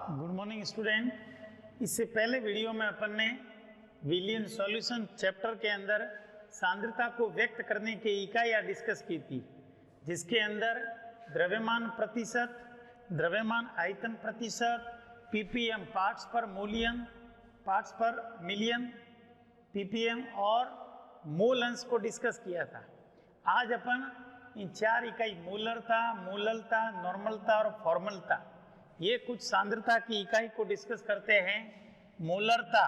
Good morning student. इससे पहले video में अपन ने विलियन सॉल्यूशन चैप्टर के अंदर सांद्रता को व्यक्त करने की इकाइयाँ डिस्कस की थी, जिसके अंदर द्रव्यमान प्रतिशत, द्रव्यमान आयतन प्रतिशत, पीपीएम पार्ट्स पर मिलियन, पीपीएम और मोल अंश को डिस्कस किया था। आज अपन इन चार इकाई मोलरता, मोललता, नॉर्मलता और फॉर्मलता, ये कुछ सांद्रता की इकाई को डिस्कस करते हैं। मोलरता,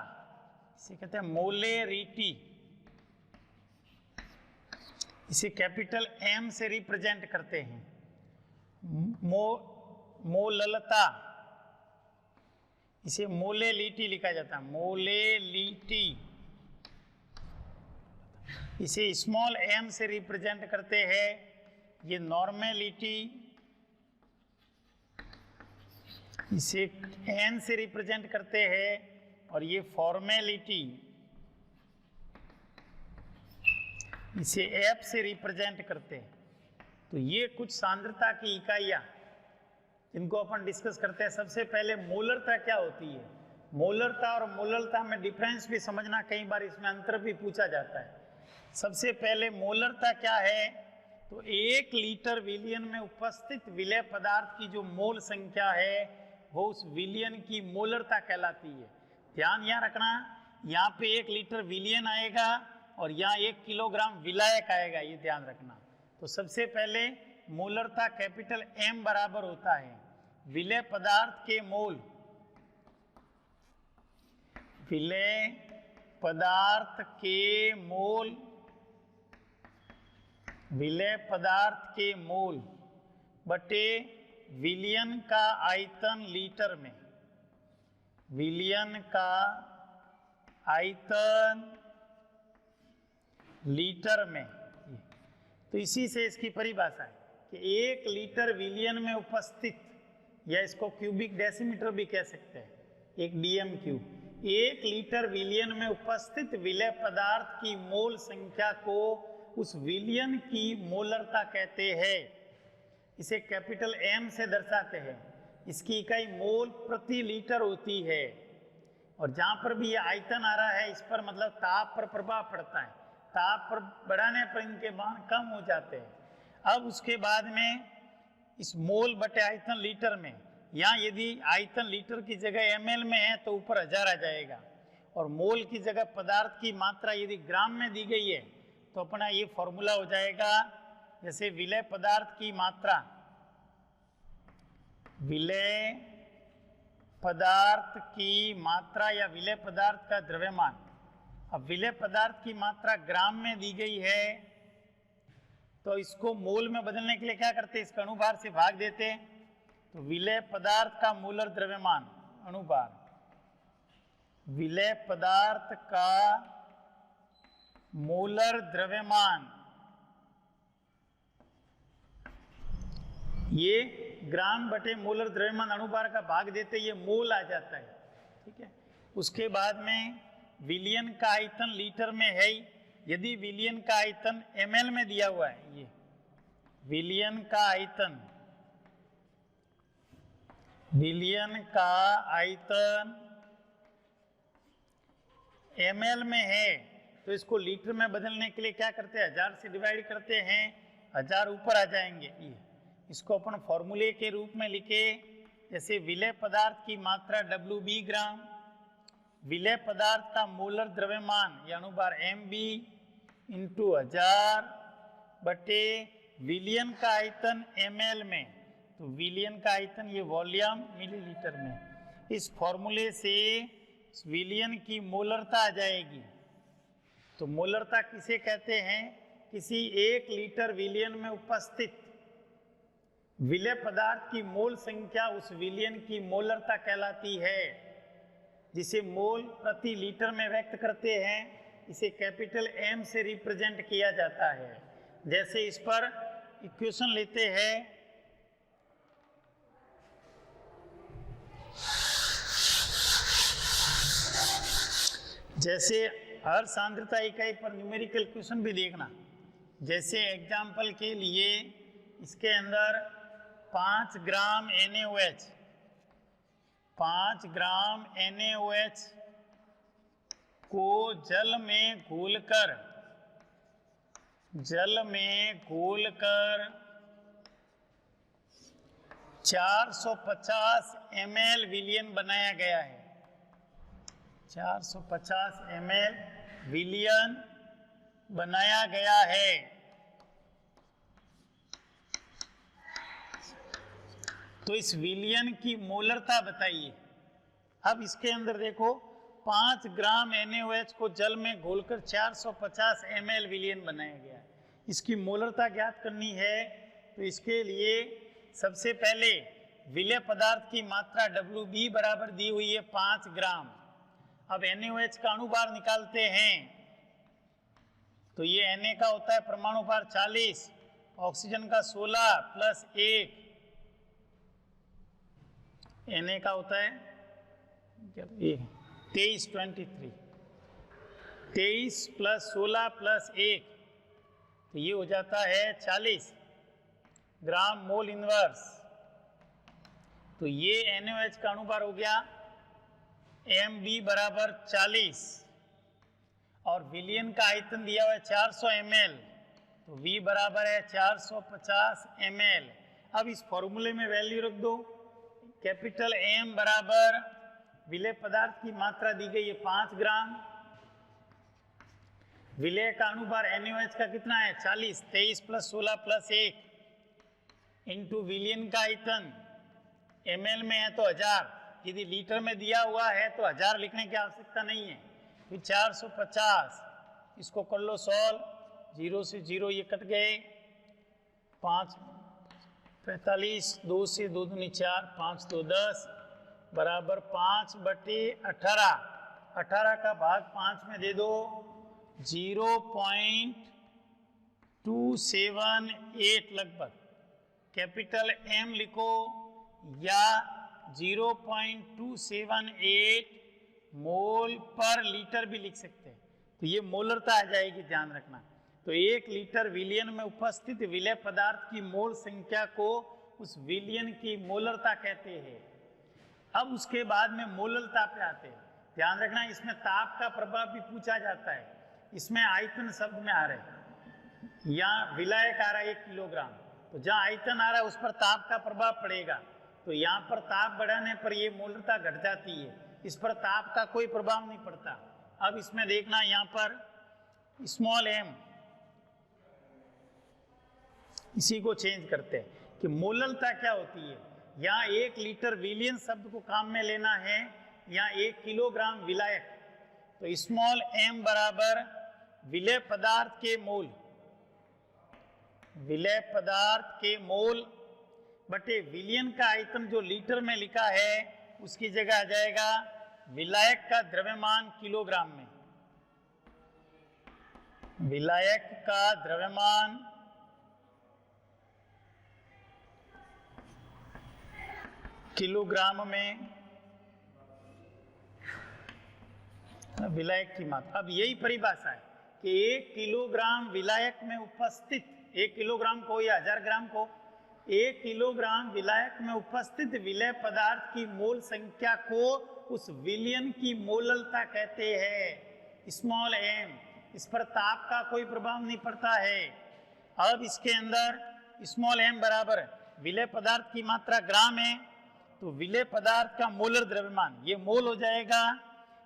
इसे कहते हैं मोलेरिटी, इसे कैपिटल एम से रिप्रेजेंट करते हैं। मोललता, इसे मोलेलिटी लिखा जाता है, मोलेलिटी, इसे स्मॉल एम से रिप्रेजेंट करते हैं। ये नॉर्मेलिटी, इसे एन से रिप्रेजेंट करते हैं, और ये फॉर्मेलिटी, इसे एफ से रिप्रेजेंट करते हैं। तो ये कुछ सांद्रता की इकाइयाँ जिनको अपन डिस्कस करते हैं। सबसे पहले मोलरता क्या होती है। मोलरता और मोललता में डिफरेंस भी समझना, कई बार इसमें अंतर भी पूछा जाता है। सबसे पहले मोलरता क्या है, तो 1 लीटर विलियन में उपस्थित विलेय पदार्थ की जो मोल संख्या है वो उस विलियन की मोलरता कहलाती है। ध्यान यहाँ रखना, यहाँ पे 1 लीटर विलियन आएगा और यहाँ 1 किलोग्राम विलायक आएगा, ये ध्यान रखना। तो सबसे पहले मोलरता कैपिटल एम बराबर होता है विलेय पदार्थ के मोल, विलेय पदार्थ के मोल, विलेय पदार्थ के मोल बटे विलियन का आयतन लीटर में, विलियन का आयतन लीटर में। तो इसी से इसकी परिभाषा है कि 1 लीटर विलियन में उपस्थित, या इसको क्यूबिक डेसीमीटर भी कह सकते हैं, 1 डीएम क्यूब, 1 लीटर विलियन में उपस्थित विलेय पदार्थ की मोल संख्या को उस विलियन की मोलरता कहते हैं। इसे कैपिटल एम से दर्शाते हैं। इसकी इकाई मोल प्रति लीटर होती है। और जहाँ पर भी ये आयतन आ रहा है, इस पर मतलब ताप पर प्रभाव पड़ता है। ताप पर बढ़ाने पर इनके मान कम हो जाते हैं। अब उसके बाद में इस मोल बटे आयतन लीटर में, यहाँ यदि आयतन लीटर की जगह ml में है तो ऊपर 1000 आ जाएगा, और मोल की जगह पदार्थ की मात्रा यदि ग्राम में दी गई है तो अपना ये फॉर्मूला हो जाएगा, जैसे विलेय पदार्थ की मात्रा, विलेय पदार्थ की मात्रा या विलेय पदार्थ का द्रव्यमान। अब विलेय पदार्थ की मात्रा ग्राम में दी गई है तो इसको मोल में बदलने के लिए क्या करते हैं, इसका अणुभार से भाग देते हैं। तो विलेय पदार्थ का मोलर द्रव्यमान अणुभार, विलेय पदार्थ का मोलर द्रव्यमान, ये ग्राम बटे मोलर द्रव्यमान अणुभार का भाग देते, ये मोल आ जाता है। ठीक है। उसके बाद में विलियन का आयतन लीटर में है। यदि विलियन का आयतन ml में दिया हुआ है, ये विलियन का आयतन, विलियन का आयतन ml में है, तो इसको लीटर में बदलने के लिए क्या करते हैं, 1000 से डिवाइड करते हैं, 1000 ऊपर आ जाएंगे। ये इसको अपन फॉर्मूले के रूप में लिखे, जैसे विलेय पदार्थ की मात्रा WB ग्राम, विलेय पदार्थ का मोलर द्रव्यमान या अणुभार MB इंटू 1000 बटे विलियन का आयतन ml में, तो विलियन का आयतन ये वॉल्यूम मिलीलीटर में। इस फॉर्मूले से विलियन की मोलरता आ जाएगी। तो मोलरता किसे कहते हैं, किसी 1 लीटर विलियन में उपस्थित विलेय पदार्थ की मोल संख्या उस विलियन की मोलरता कहलाती है, जिसे मोल प्रति लीटर में व्यक्त करते हैं। इसे कैपिटल एम से रिप्रेजेंट किया जाता है। जैसे इस पर इक्वेशन लेते हैं, जैसे हर सांद्रता इकाई पर न्यूमेरिकल क्वेश्चन भी देखना। जैसे एग्जाम्पल के लिए इसके अंदर 5 ग्राम NaOH 5 ग्राम NaOH को जल में घोलकर 450 ml विलियन बनाया गया है। 450 ml विलियन बनाया गया है। तो इस विलियन की मोलरता बताइए। अब इसके अंदर देखो 5 ग्राम NaOH को जल में घोलकर 450 ml विलियन बनाया गया है। इसकी मोलरता ज्ञात करनी है। तो इसके लिए सबसे पहले विलेय पदार्थ की मात्रा WB बराबर दी हुई है 5 ग्राम। अब NaOH का अणु भार निकालते हैं। तो ये Na का होता है परमाणु भार 40, ऑक्सीजन का 16 प्लस 1, Na का होता है 23 प्लस 16 प्लस 1, तो ये हो जाता है 40 ग्राम मोल इनवर्स। तो ये NaOH का अणुभार हो गया Mb बराबर 40 और विलियन का आयतन दिया हुआ है 400 ml, तो V बराबर है 450 ml। अब इस फॉर्मूले में वैल्यू रख दो। कैपिटल M बराबर विलेय पदार्थ की मात्रा दी गई है 5 ग्राम, विलेय का अणुभार NaOH का कितना है 40, 23 प्लस 16 प्लस 1 इंटू विलियन का आयतन ml में है तो 1000, यदि लीटर में दिया हुआ है तो 1000 लिखने की आवश्यकता नहीं है। फिर 450, इसको कर लो सॉल्व, 0 से 0 ये कट गए, 5 45, 2 से 2 दूनी 4, 5 2 10 बराबर 5/18। 18 का भाग 5 में दे दो, 0.278 लगभग। कैपिटल M लिखो या 0.278 मोल पर लीटर भी लिख सकते हैं। तो ये मोलरता आ जाएगी, ध्यान रखना। तो 1 लीटर विलियन में उपस्थित विलेय पदार्थ की मोल संख्या को उस विलियन की मोलरता कहते हैं। अब उसके बाद में मोलरता पे आते हैं। ध्यान रखना, इसमें ताप का प्रभाव भी पूछा जाता है। इसमें आयतन शब्द में आ रहे हैं, यहाँ विलायक आ रहा है 1 किलोग्राम, तो जहाँ आयतन आ रहा है उस पर ताप का प्रभाव पड़ेगा। तो यहाँ पर ताप बढ़ाने पर ये मोलरता घट जाती है, इस पर ताप का कोई प्रभाव नहीं पड़ता। अब इसमें देखना, यहाँ पर स्मॉल m, इसी को चेंज करते हैं कि मोलरता क्या होती है। यहाँ 1 लीटर विलियन शब्द को काम में लेना है, यहाँ 1 किलोग्राम विलायक। तो स्मॉल m बराबर विलेय पदार्थ के मोल, विलेय पदार्थ के मोल बटे विलियन का आयतन जो लीटर में लिखा है उसकी जगह आ जाएगा विलायक का द्रव्यमान किलोग्राम में। विलायक का द्रव्यमान किलोग्राम में, विलायक की मात्रा। अब यही परिभाषा है कि 1 किलोग्राम विलायक में उपस्थित, 1 किलोग्राम को या 1000 ग्राम को, 1 किलोग्राम विलायक में उपस्थित विलेय पदार्थ की मोल संख्या को उस विलियन की मोलरता कहते हैं, स्मॉल m। इस पर ताप का कोई प्रभाव नहीं पड़ता है। अब इसके अंदर स्मॉल m बराबर विलेय पदार्थ की मात्रा ग्राम है, तो विलेय पदार्थ का मोलर द्रव्यमान ये मोल हो जाएगा,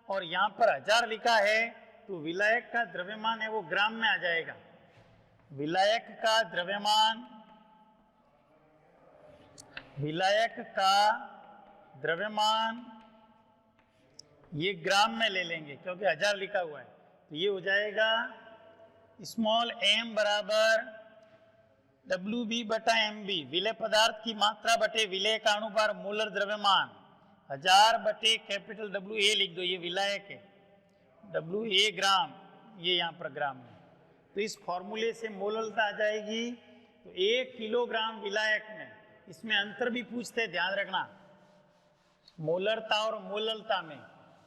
और यहाँ पर 1000 लिखा है तो विलायक का द्रव्यमान है वो ग्राम में आ जाएगा। विलायक का द्रव्यमान, विलायक का द्रव्यमान ये ग्राम में ले लेंगे क्योंकि 1000 लिखा हुआ है। तो ये हो जाएगा स्मॉल m बराबर WB बटा MB, विलेय पदार्थ की मात्रा बटे विलेय का अणुभार मोलर द्रव्यमान, 1000 बटे कैपिटल WA लिख दो, ये विलायक है, WA ग्राम, ये यहाँ पर ग्राम है। तो इस फॉर्मूले से मोलरता आ जाएगी। तो 1 किलोग्राम विलायक में, इसमें अंतर भी पूछते, ध्यान रखना, मोलरता और मोलरता में।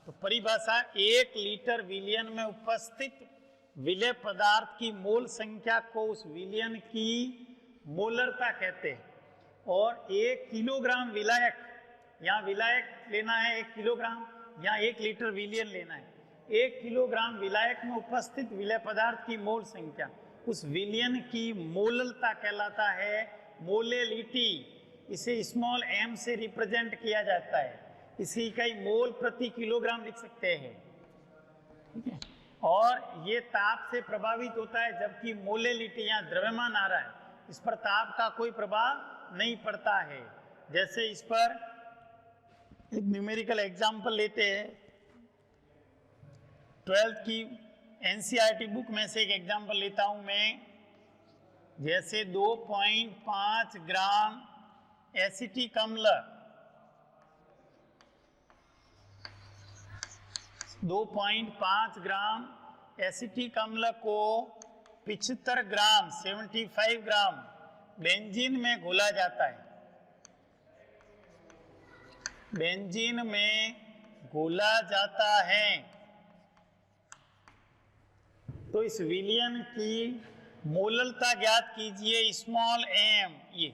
तो परिभाषा 1 लीटर विलियन में उपस्थित विलेय पदार्थ की मोल संख्या को उस विलियन की मोलरता कहते हैं, और 1 किलोग्राम विलायक यहाँ विलायक लेना है 1 किलोग्राम, यहाँ 1 लीटर विलियन लेना है। 1 किलोग्राम विलायक में उपस्थित विलय पदार्थ की मोल संख्या, उस विलियन की मोललता कहलाता है मोलेलिटी। इसे स्मॉल m से रिप्रेजेंट किया जाता है, इसकी इकाई मोल प्रति किलोग्राम लिख सकते हैं, ठीक है। और ये ताप से प्रभावित होता है, जबकि मोलेलिटी यहाँ द्रव्यमान आ रहा है, इस पर ताप का कोई प्रभाव नहीं पड़ता है। जैसे इस पर एक न्यूमेरिकल एग्जांपल लेते हैं, 12th की एनसीईआरटी बुक में से एक एग्जांपल लेता हूं मैं। जैसे 2.5 ग्राम एसिटिक अम्ल 2.5 ग्राम एसिटिक अम्ल को 75 ग्राम 75 ग्राम बेंजीन में घोला जाता है। बेंजीन में घोला जाता है तो इस विलियन की मोललता ज्ञात कीजिए स्मॉल m, ये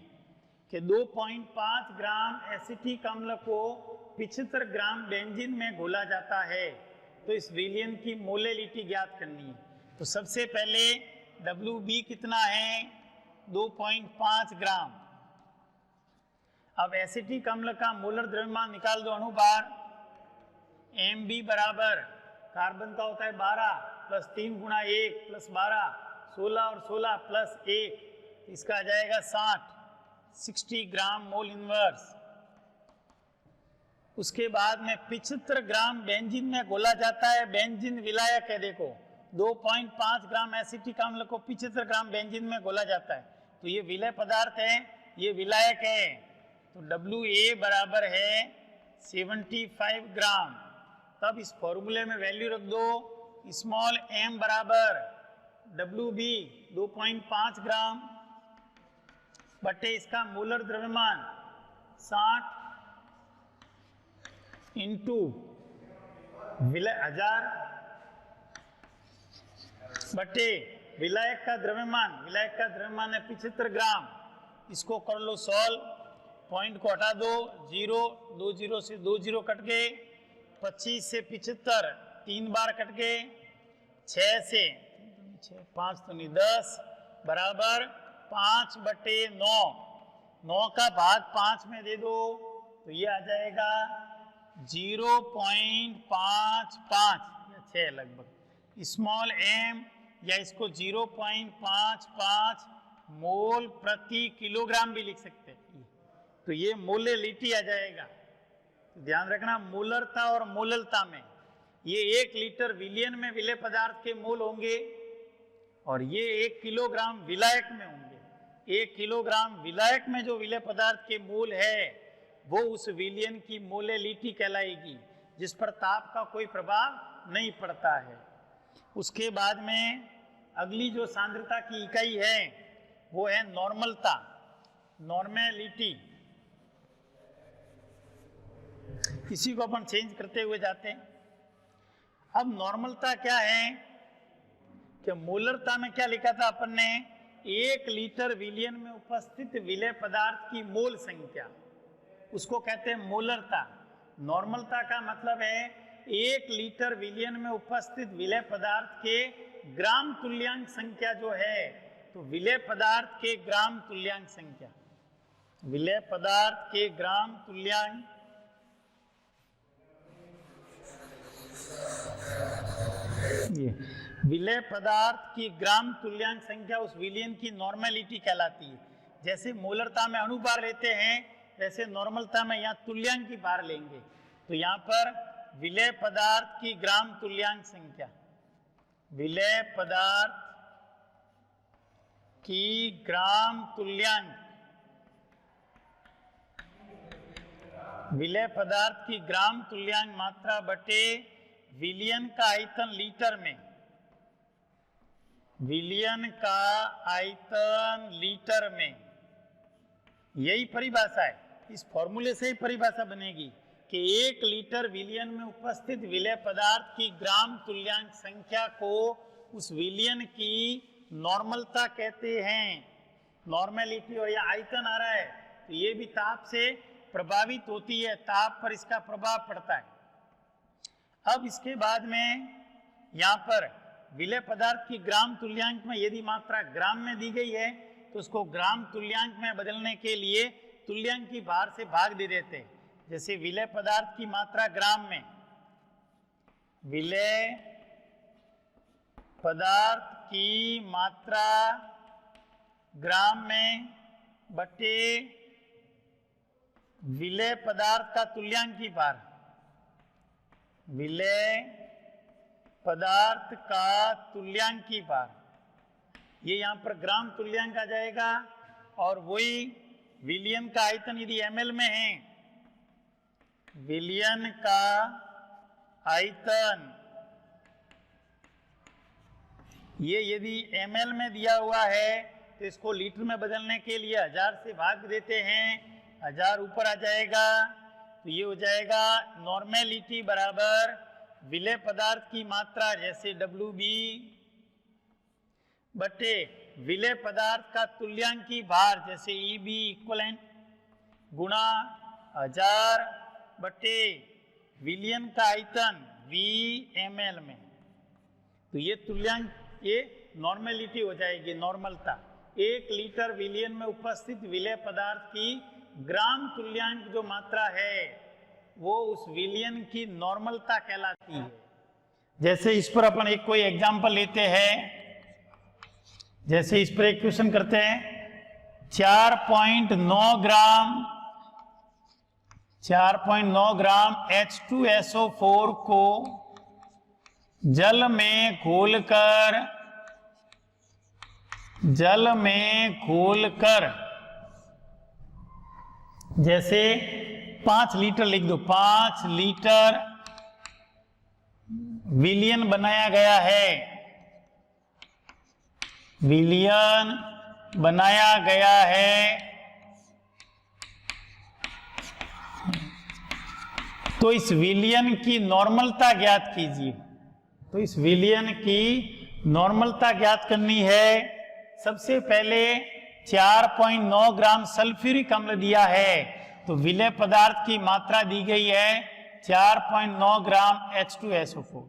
कि 2.5 ग्राम एसिटिक अम्ल को 75 ग्राम बेंजीन में घोला जाता है, तो इस विलियन की मोलेलिटी ज्ञात करनी है। तो सबसे पहले WB कितना है 2.5 ग्राम। अब एसिटिक अम्ल का मोलर द्रव्यमान निकाल दो अणुभार, MB बराबर कार्बन का होता है 12 प्लस 3 गुणा 1 प्लस 12 16 और 16 प्लस 1, इसका आ जाएगा 60 ग्राम मोल इनवर्स। उसके बाद में 75 ग्राम बेंजीन में घोला जाता है, बेंजीन विलायक है, देखो 2.5 ग्राम एसिटिक अम्ल को 75 ग्राम बेंजीन में घोला जाता है, तो ये विलय पदार्थ है, ये विलायक है। तो WA बराबर है 75 ग्राम। तब इस फॉर्मूले में वैल्यू रख दो, स्मॉल m बराबर WB 2.5 ग्राम बटे इसका मोलर द्रव्यमान 60 इंटू विलय 1000 बटे विलायक का द्रव्यमान, विलायक का द्रव्यमान है 75 ग्राम। इसको कर लो सॉल्व, पॉइंट को हटा दो, 0 2 0 से 2 0 कट गए, 25 से 75 3 बार कट गए, 6 से 5 तो नहीं 10 बराबर 5 बटे 9, 9 का भाग 5 में दे दो तो ये आ जाएगा 0.55 या 6 लगभग स्मॉल m, या इसको 0.55 मोल प्रति किलोग्राम भी लिख सकते हैं, तो ये मोलेलिटी आ जाएगा। तो ध्यान रखना मोलरता और मोललता में ये 1 लीटर विलियन में विलय पदार्थ के मोल होंगे और ये 1 किलोग्राम विलायक में होंगे। 1 किलोग्राम विलायक में जो विलय पदार्थ के मोल है वो उस विलियन की मोलेलिटी कहलाएगी, जिस पर ताप का कोई प्रभाव नहीं पड़ता है। उसके बाद में अगली जो सांद्रता की इकाई है वो है नॉर्मलता, नॉर्मेलिटी। इसी को अपन चेंज करते हुए जाते हैं। अब नॉर्मलता क्या है कि मोलरता में क्या लिखा था अपन ने, 1 लीटर विलियन में उपस्थित विलय पदार्थ की मोल संख्या, उसको कहते हैं मोलरता। नॉर्मलता का मतलब है 1 लीटर विलियन में उपस्थित विलय पदार्थ के ग्राम तुल्यांक संख्या जो है, तो विलय पदार्थ के ग्राम तुल्यांक संख्या, विलय पदार्थ के ग्राम तुल्यांक ये विलय पदार्थ की ग्राम तुल्यांक संख्या उस विलियन की नॉर्मेलिटी कहलाती है। जैसे मोलरता में अणुभार लेते हैं वैसे नॉर्मलता में यहाँ तुल्यांक की भार लेंगे। तो यहाँ पर विलय पदार्थ की ग्राम तुल्यांक संख्या, विलय पदार्थ की ग्राम तुल्यांक, विलय पदार्थ की ग्राम तुल्यांक मात्रा बटे विलियन का आयतन लीटर में, विलियन का आयतन लीटर में, यही परिभाषा है। इस फॉर्मूले से ही परिभाषा बनेगी कि 1 लीटर विलियन में उपस्थित विलय पदार्थ की ग्राम तुल्यांक संख्या को उस विलियन की नॉर्मलता कहते हैं, नॉर्मेलिटी। और यह आयतन आ रहा है तो ये भी ताप से प्रभावित होती है, ताप पर इसका प्रभाव पड़ता है। अब इसके बाद में यहाँ पर विलेय पदार्थ की ग्राम तुल्यांक में यदि मात्रा ग्राम में दी गई है तो उसको ग्राम तुल्यांक में बदलने के लिए तुल्यांक की भार से भाग दे देते हैं। जैसे विलेय पदार्थ की मात्रा ग्राम में, विलेय पदार्थ की मात्रा ग्राम में बटे विलेय पदार्थ का तुल्यांक की भार, विलेय पदार्थ का तुल्यांक की भार, ये यहां पर ग्राम तुल्यांक आ जाएगा। और वही विलियन का आयतन यदि ml में है, विलियन का आयतन ये यदि ml में दिया हुआ है तो इसको लीटर में बदलने के लिए 1000 से भाग देते हैं, 1000 ऊपर आ जाएगा। तो ये हो जाएगा नॉर्मेलिटी बराबर विलेय पदार्थ की मात्रा जैसे WB बटे विलेय पदार्थ का तुल्यांक की भार जैसे EB इक्वलेंट गुणा 1000 बटे विलियन का आयतन VmL में। तो ये तुल्यांक, ये नॉर्मेलिटी हो जाएगी, नॉर्मलता। 1 लीटर विलियन में उपस्थित विलेय पदार्थ की ग्राम तुल्यांक जो मात्रा है वो उस विलियन की नॉर्मलता कहलाती है। जैसे इस पर अपन एक कोई एग्जांपल लेते हैं, जैसे इस पर एक क्वेश्चन करते हैं, 4.9 ग्राम H2SO4 को जल में घोलकर जैसे 5 लीटर लिख दो, 5 लीटर विलियन बनाया गया है, विलियन बनाया गया है। तो इस विलियन की नॉर्मलता ज्ञात कीजिए। तो इस विलियन की नॉर्मलता ज्ञात करनी है। सबसे पहले 4.9 ग्राम सल्फ्यूरिक अम्ल दिया है, तो विलेय पदार्थ की मात्रा दी गई है 4.9 ग्राम H2SO4।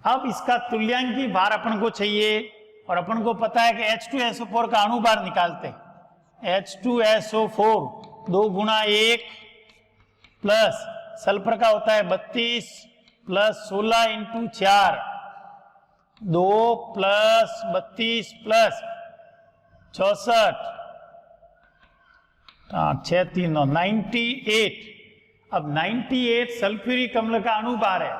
अब इसका तुल्यांक की भार अपन को चाहिए और अपन को पता है कि H2SO4 का अणुभार निकालते हैं। H2SO4 2 गुणा 1 प्लस सल्फर का होता है 32 प्लस 16 इंटू 4, 2 प्लस 32 प्लस 64, 6 3 9 98। अब 98 सल्फ्यूरिक अम्ल का अणुभार है।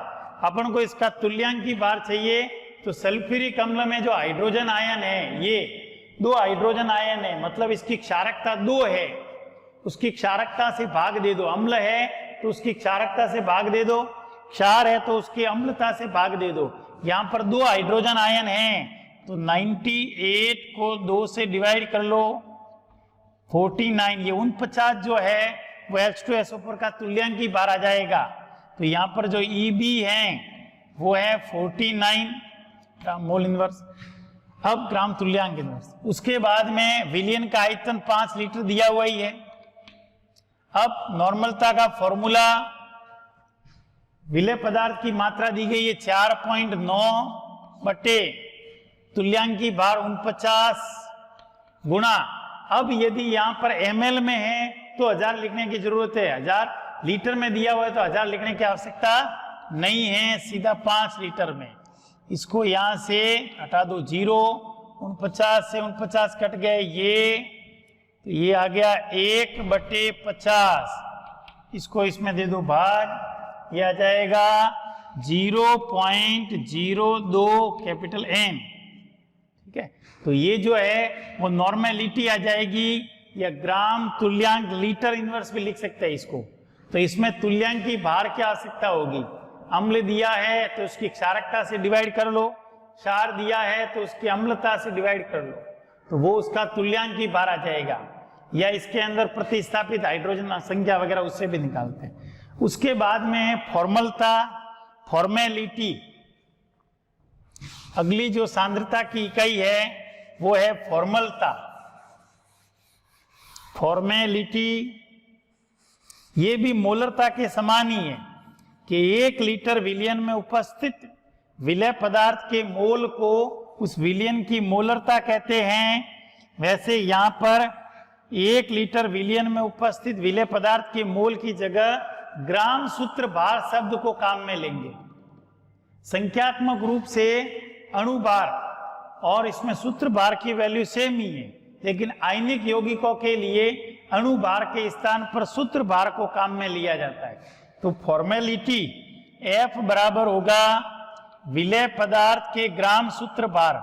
अपन को इसका तुल्यांक की भार चाहिए, तो सल्फ्यूरिक अम्ल में जो हाइड्रोजन आयन है, ये 2 हाइड्रोजन आयन है, मतलब इसकी क्षारकता 2 है, उसकी क्षारकता से भाग दे दो। अम्ल है तो उसकी क्षारकता से भाग दे दो, क्षार है तो उसकी अम्लता से भाग दे दो। यहां पर 2 हाइड्रोजन आयन हैं, तो 98 को 2 से डिवाइड कर लो, 49, ये 49 जो है वो H2SO4 का तुल्यांक की भार आ जाएगा। तो यहाँ पर जो EB है वो है 49 मोल इनवर्स। अब ग्राम तुल्यांक इनवर्स। उसके बाद में विलियन का आयतन 5 लीटर दिया हुआ ही है। अब नॉर्मलता का फॉर्मूला, विलेय पदार्थ की मात्रा दी गई है 4.9 बटे तुल्यांक की भार 49 गुणा, अब यदि यहां पर ml में है तो 1000 लिखने की जरूरत है, 1000 लीटर में दिया हुआ है तो 1000 लिखने की आवश्यकता नहीं है, सीधा 5 लीटर में। इसको यहां से हटा दो, 0, 49 से 49 कट गए, तो ये आ गया 1/50, इसको इसमें दे दो भाग, ये आ जाएगा 0.02 कैपिटल M। ठीक है, तो ये जो है वो नॉर्मेलिटी आ जाएगी, या ग्राम तुल्यांक लीटर इनवर्स भी लिख सकते हैं इसको। तो इसमें तुल्यांक की भार की आवश्यकता होगी। अम्ल दिया है तो उसकी क्षारकता से डिवाइड कर लो, क्षार दिया है तो उसकी अम्लता से डिवाइड कर लो, तो वो उसका तुल्यांक की भार आ जाएगा। या इसके अंदर प्रतिस्थापित हाइड्रोजन संख्या वगैरह उससे भी निकालते हैं। उसके बाद में फॉर्मलता, फॉर्मेलिटी। अगली जो सांद्रता की इकाई है वो है फॉर्मलता, फॉर्मेलिटी ये भी मोलरता के समान ही है कि 1 लीटर विलयन में उपस्थित विलय पदार्थ के मोल को उस विलयन की मोलरता कहते हैं। वैसे यहाँ पर 1 लीटर विलयन में उपस्थित विलय पदार्थ के मोल की जगह ग्राम सूत्र भार शब्द को काम में लेंगे। संख्यात्मक रूप से अणुभार और इसमें सूत्र भार की वैल्यू सेम ही है, लेकिन आयनिक यौगिकों के लिए अणुभार के स्थान पर सूत्र भार को काम में लिया जाता है। तो फॉर्मेलिटी F बराबर होगा विलय पदार्थ के ग्राम सूत्र भार,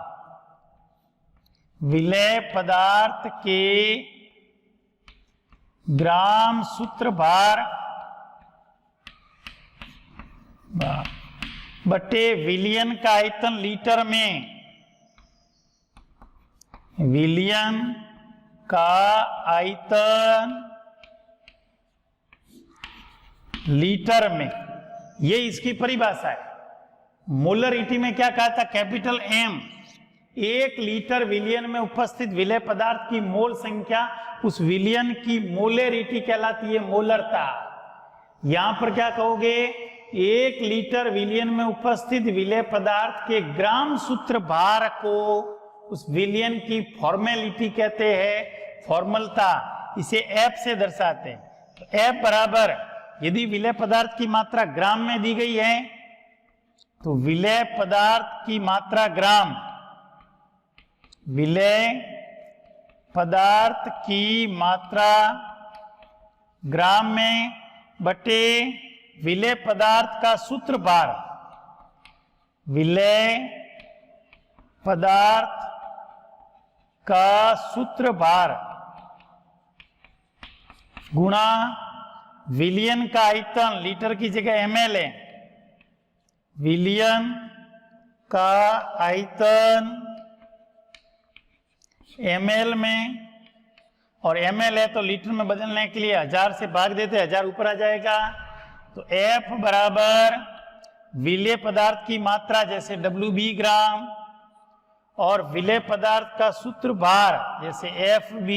विलय पदार्थ के ग्राम सूत्र भार बटे विलयन का आयतन लीटर में, विलयन का आयतन लीटर में, ये इसकी परिभाषा है। मोलरिटी में क्या कहा था? कैपिटल M, 1 लीटर विलयन में उपस्थित विलय पदार्थ की मोल संख्या उस विलयन की मोलरिटी कहलाती है, मोलरता। यहां पर क्या कहोगे? 1 लीटर विलयन में उपस्थित विलय पदार्थ के ग्राम सूत्र भार को उस विलयन की फॉर्मेलिटी कहते हैं, फॉर्मलता। इसे F से दर्शाते हैं। तो F बराबर, यदि विलय पदार्थ की मात्रा ग्राम में दी गई है तो विलय पदार्थ की मात्रा ग्राम, विलय पदार्थ की मात्रा ग्राम में बटे विलय पदार्थ का सूत्र भार, विलय पदार्थ का सूत्र भार गुणा विलयन का आयतन, लीटर की जगह ml है, विलयन का आयतन ml में, और ml है तो लीटर में बदलने के लिए 1000 से भाग देते, 1000 ऊपर आ जाएगा। तो F बराबर विलय पदार्थ की मात्रा जैसे WB ग्राम और विलय पदार्थ का सूत्र भार जैसे FB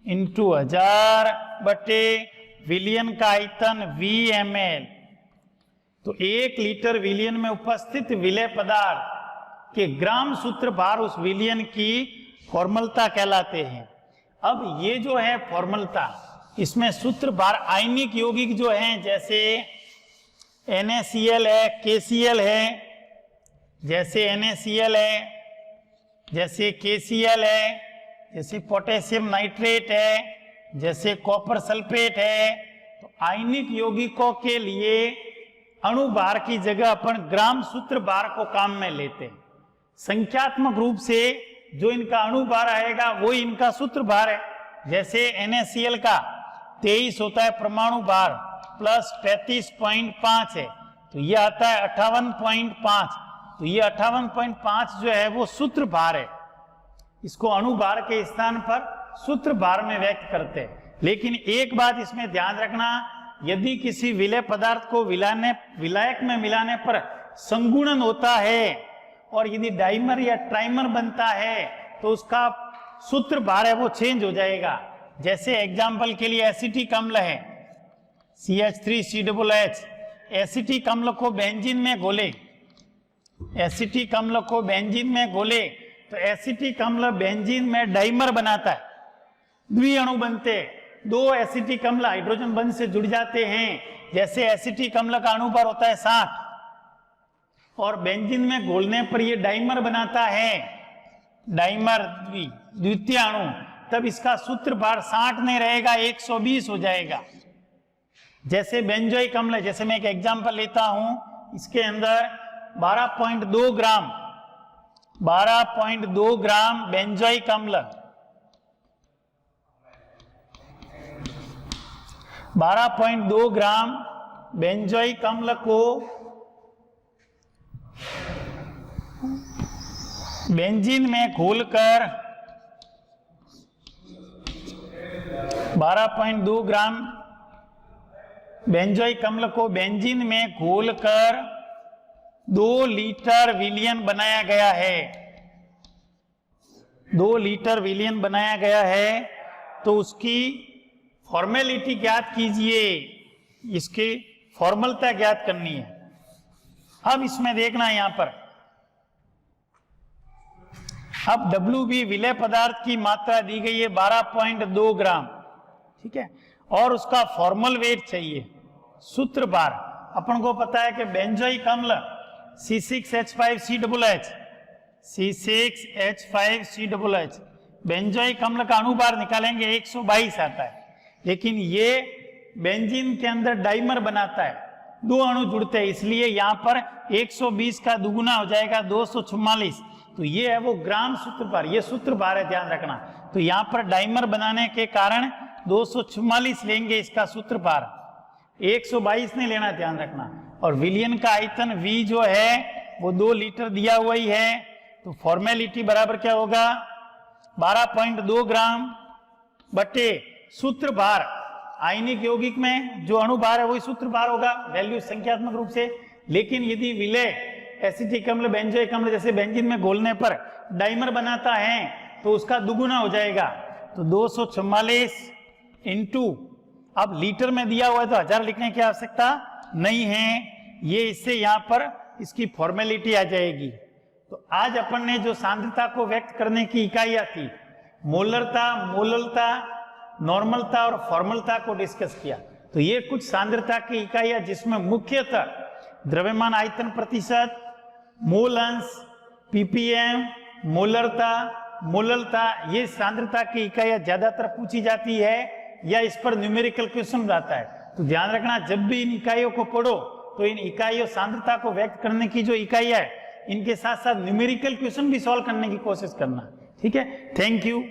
इंटू 1000 बटे विलयन का आयतन VmL। तो 1 लीटर विलयन में उपस्थित विलय पदार्थ के ग्राम सूत्र भार उस विलयन की फॉर्मलता कहलाते हैं। अब ये जो है फॉर्मलता, इसमें सूत्र भार आयनिक यौगिक जो हैं जैसे NaCl है, KCl है, जैसे NaCl है, जैसे KCl है, जैसे पोटेशियम नाइट्रेट है, जैसे कॉपर सल्फेट है, तो आयनिक यौगिकों के लिए अणुभार की जगह अपन ग्राम सूत्र भार को काम में लेते हैं। संख्यात्मक रूप से जो इनका अणुभार आएगा वो इनका सूत्र भार है। जैसे NaCl का 23 होता है परमाणु भार प्लस 33.5 है, तो ये आता है 58.5। तो ये 58.5 जो है वो सूत्र भार है, इसको अणुभार के स्थान पर सूत्र भार में व्यक्त करते हैं। लेकिन एक बात इसमें ध्यान रखना, यदि किसी विलय पदार्थ को विलायक में मिलाने पर संगुणन होता है और यदि डाइमर या ट्राइमर बनता है तो उसका सूत्र भार है वो चेंज हो जाएगा। जैसे एग्जाम्पल के लिए एसिटिक अम्ल है CH3COOH, एसिटिक अम्ल को बेंजीन में घोले, एसिटिक अम्ल को बेंजीन में घोले तो एसिटिक अम्ल बेंजीन में डाइमर बनाता है, द्विअणु बनते, 2 एसिटिक अम्ल हाइड्रोजन बंध से जुड़ जाते हैं। जैसे एसिटिक अम्ल का अणुभार होता है 60 और बेंजीन में घोलने पर यह डाइमर बनाता है, डाइमर द्वितीय अणु, तब इसका सूत्र भार 60 नहीं रहेगा, 120 हो जाएगा। जैसे बेंजोइक अम्ल, जैसे मैं एक एग्जांपल लेता हूं, इसके अंदर 12.2 ग्राम बेंजोइक अम्ल, 12.2 ग्राम बेंजोइक अम्ल को बेंजीन में घोलकर 12.2 ग्राम बेंजोइक अम्ल को बेंजीन में घोलकर 2 लीटर विलयन बनाया गया है, 2 लीटर विलयन बनाया गया है। तो उसकी फॉर्मेलिटी ज्ञात कीजिए, इसकी फॉर्मलता ज्ञात करनी है। अब इसमें देखना है यहां पर, अब WB विलय पदार्थ की मात्रा दी गई है 12.2 ग्राम, ठीक है, और उसका फॉर्मल वेट चाहिए, सूत्र भार। अपन को पता है कि बेंजोइक अम्ल C6H5COOH, C6H5COOH बेंजोइक अम्ल का अणुभार निकालेंगे 122 आता है, लेकिन ये बेंजीन के अंदर डाइमर बनाता है, 2 अणु जुड़ते हैं, इसलिए यहां पर 120 का दुगुना हो जाएगा 244। तो ये है वो ग्राम सूत्र भार, ये सूत्र भार है, ध्यान रखना। तो यहां पर डाइमर बनाने के कारण 244 लेंगे इसका सूत्र भार, 122 नहीं लेना, ध्यान रखना। और विलयन का आयतन V जो है वो 2 लीटर दिया हुआ ही है, तो फॉर्मेलिटी बराबर क्या होगा 12.2 ग्राम बटे सूत्र भार। आयनिक यौगिक में जो अणु भार है वही सूत्र भार होगा, वैल्यू संख्यात्मक रूप से। लेकिन यदि विलय एसिटिक अम्ल बेंजोइक अम्ल जैसे बेंजीन में घोलने पर डाइमर बनाता है तो उसका दुगुना हो जाएगा, तो 244 इंटू, अब लीटर में दिया हुआ है तो 1000 लिखने की आवश्यकता नहीं है, ये इससे यहां पर इसकी फॉर्मेलिटी आ जाएगी। तो आज अपन ने जो सांद्रता को व्यक्त करने की इकाइयां थी, मोलरता, मोललता, नॉर्मलता और फॉर्मलता को डिस्कस किया। तो ये कुछ सांद्रता की इकाइयां जिसमें मुख्यतः द्रव्यमान आयतन प्रतिशत, मोल अंश, ppm, मोलरता, मोललता, ये सांद्रता की इकाइयां ज्यादातर पूछी जाती है या इस पर न्यूमेरिकल क्वेश्चन आता है। तो ध्यान रखना, जब भी इन इकाइयों को पढ़ो तो इन इकाइयों सांद्रता को व्यक्त करने की जो इकाइयां है इनके साथ साथ न्यूमेरिकल क्वेश्चन भी सॉल्व करने की कोशिश करना, ठीक है। Thank you.